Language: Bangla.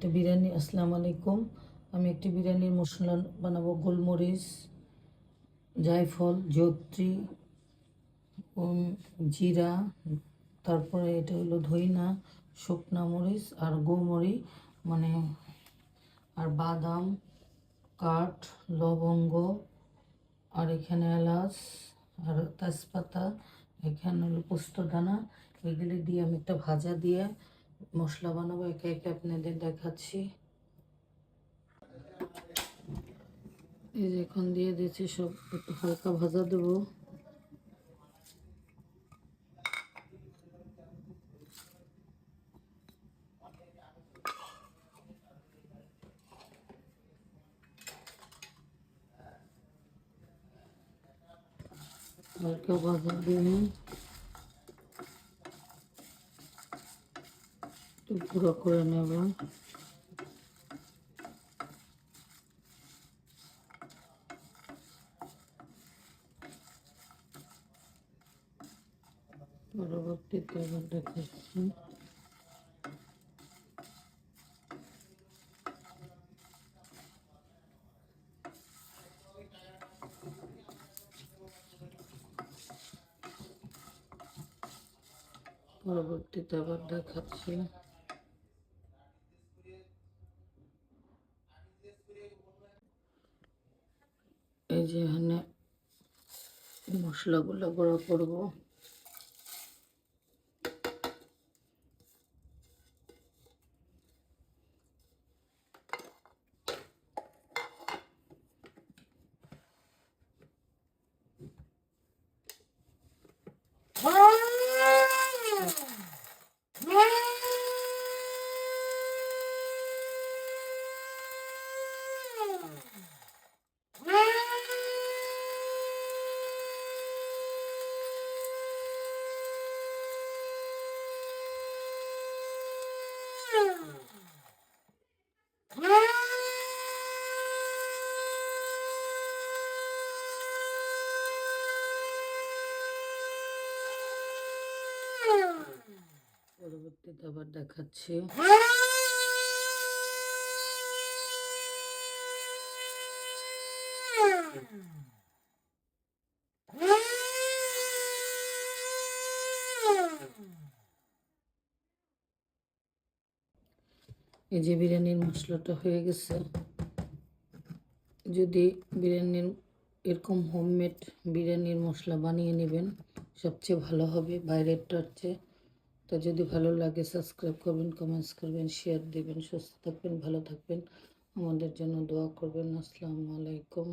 একটা বিরিয়ানি। আসসালামু আলাইকুম। আমি একটি বিরিয়ানির মশলা বানাবো। গোলমরিচ, জায়ফল, জয়ত্রী, জিরা, তারপরে এটা হলো ধইনা, শুকনা মরিচ আর গোমরি, মানে আর বাদাম, কাঠ, লবঙ্গ, আর এখানে এলাচ আর তেজপাতা, এখানে হলো পোস্তদানা। এগুলি দিয়ে আমি একটা ভাজা দিয়ে মশলা বানাবো। একে একে আপনাদের দেখাচ্ছি। এই যে এখন দিয়ে দিয়েছি, সব একটু হালকা ভাজা দেবো। হালকা ভাজা দিয়ে একটু গুঁড়ো করে নেব। পরবর্তীতে আবার দেখাচ্ছি। পরবর্তীতে আবার দেখাচ্ছি। এই যে এখানে মশলাগুলো গুঁড়ো করবো। পরবর্তীতে আবার দেখাচ্ছি। এই যে বিরিয়ানির মশলাটা হয়ে গেছে। যদি বিরিয়ানির এরকম হোমমেড বিরিয়ানির মশলা বানিয়ে নেবেন, সবচেয়ে ভালো হবে বাইরেরটার চেয়ে। তো যদি ভালো লাগে সাবস্ক্রাইব করবেন, কমেন্টস করবেন, শেয়ার দেবেন। সুস্থ থাকবেন, ভালো থাকবেন, আমাদের জন্য দোয়া করবেন। আসসালামু আলাইকুম।